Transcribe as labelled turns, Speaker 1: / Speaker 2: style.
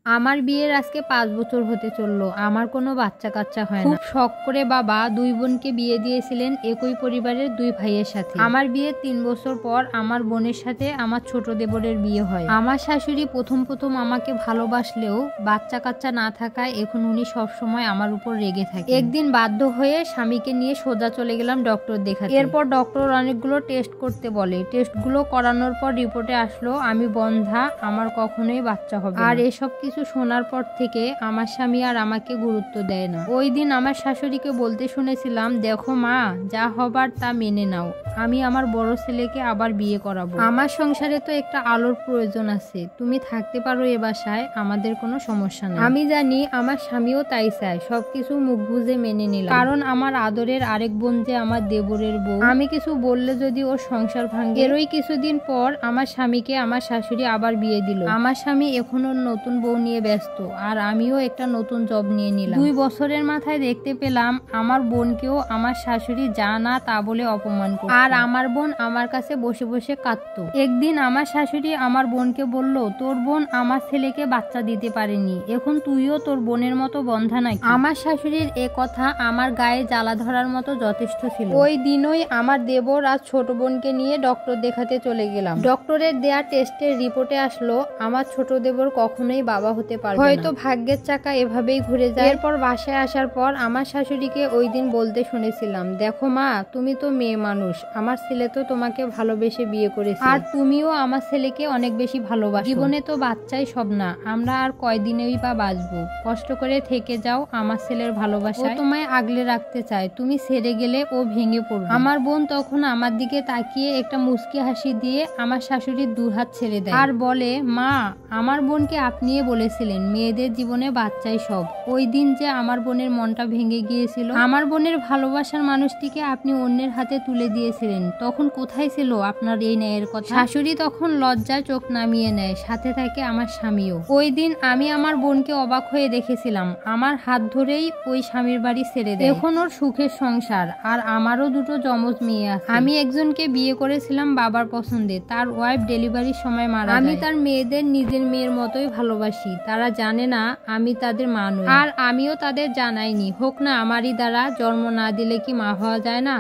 Speaker 1: আমার বিয়ের আজকে 5 বছর হতে চললো। আমার কোনো বাচ্চা কাচ্চা হয় না। খুব শখ করে বাবা 2 বোনকে বিয়ে দিয়েছিলেন একই পরিবারের 2 ভাইয়ের সাথে। আমার বিয়ের 3 বছর পর আমার বোনের সাথে আমার ছোট দেবরের বিয়ে হয়। আমার শাশুড়ি প্রথম আমাকে ভালোবাসলেও বাচ্চা কাচ্চা না থাকায় এখন উনি সবসময় আমার উপর রেগে থাকে। একদিন বাধ্য হয়ে স্বামীকে নিয়ে সোজা চলে গেলাম ডক্টর দেখাতে। এরপর ডক্টর অনেকগুলো টেস্ট করতে বলে। টেস্টগুলো করানোর পর রিপোর্টে আসলো আমি বন্ধ্যা, আমার কখনোই বাচ্চা হবে না। আর এসব কিছু শোনার পর থেকে আমার স্বামী আর আমাকে গুরুত্ব দেয় না। ওই দিন আমার শাশুড়িকে বলতে শুনেছিলাম, দেখো মা, যা হবার তা মেনে নাও, আমি আমার বড় ছেলেকে আবার বিয়ে করাবো। আমার সংসারে তো একটা আলোর প্রয়োজন আছে, তুমি থাকতে পারো এ বাসায়, আমাদের কোনো সমস্যা নেই। আমি জানি আমার স্বামীও তাই চায়। সবকিছু মুখ বুঝে মেনে নিলাম, কারণ আমার আদরের আরেক বোন যে আমার দেবরের বউ। আমি কিছু বললে যদি ওর সংসার ভাঙে। এরই কিছুদিন পর আমার স্বামীকে আমার শাশুড়ি আবার বিয়ে দিল। আমার স্বামী এখন ওর নতুন বউ নিয়ে ব্যস্ত, আর আমিও একটা নতুন জব নিয়ে নিলাম। 2 বছরের মাথায় দেখতে পেলাম আমার বোনকেও আমার শাশুড়ি যা না তা বলে অপমান করত, আর আমার বোন আমার কাছে বসে বসে কাঁদতো। একদিন আমার শাশুড়ি আমার বোনকে বলল, তোর বোন আমার ছেলেকে বাচ্চা দিতে পারেনি, এখন তুইও তোর বোনের মতো বন্ধা নাকি? আমার শাশুড়ির এ কথা আমার গায়ে জ্বালা ধরার মতো যথেষ্ট ছিল। ওই দিনই আমার দেবর আর ছোট বোনকে নিয়ে ডক্টর দেখাতে চলে গেলাম। ডক্টরের দেয়া টেস্টের রিপোর্টে আসলো আমার ছোট দেবর কখনোই বাবা হতে পারবে না। হয়তো ভাগ্যের চাকা এভাবেই ঘুরে যায়। এরপর বাসায় আসার পর আমার শাশুড়িকে ওই দিন বলতে শুনেছিলাম, দেখো মা, তুমি তো মেয়ে মানুষ, আমার ছেলে তো তোমাকে ভালোবেসে বিয়ে করেছে, আর তুমিও আমার ছেলেকে অনেক বেশি ভালোবাসো। জীবনে তো বাচ্চাই সব না, আমরা আর কয়দিনেই বা বাঁচবো। কষ্ট করে থেকে যাও আমার ছেলের ভালোবাসা, ও তোমায় আগলে রাখতে চায়, তুমি ছেড়ে গেলে ও ভেঙে পড়বে। আমার বোন তখন আমার দিকে তাকিয়ে একটা মুচকি হাসি দিয়ে আমার শাশুড়ির 2 হাত ছেড়ে দেয় আর বলে, মা, আমার বোনকে আপনিই বলেছিলেন মেয়েদের জীবনে বাচ্চাই সব। ওই দিন যে আমার বোনের মনটা ভেঙে গিয়েছিল, আমার বোনের ভালোবাসার মানুষটিকে আপনি অন্যের হাতে তুলে দিয়েছিলেন, তখন কোথায় ছিল আপনার এই ন্যায়ের কথা? শাশুড়ি তখন লজ্জায় চোখ নামিয়ে নেয়, সাথে থাকে আমার স্বামীও। ওই দিন আমি আমার বোনকে অবাক হয়ে দেখেছিলাম, আমার হাত ধরেই ওই স্বামীর বাড়ি ছেড়ে দেয়। এখন ওর সুখের সংসার, আর আমারও 2টো যমজ মেয়ে আছে। আমি একজনকে বিয়ে করেছিলাম বাবার পছন্দে, তার ওয়াইফ ডেলিভারির সময় মারা যায়। আমি তার মেয়েদের নিজের মেয়ের মতোই ভালোবাসি, তারা জানে না আমি তাদের মা নই, আর আমিও তাদের জানাইনি। হোক না আমারই দ্বারা, জন্ম না দিলে কি মা হওয়া যায় না?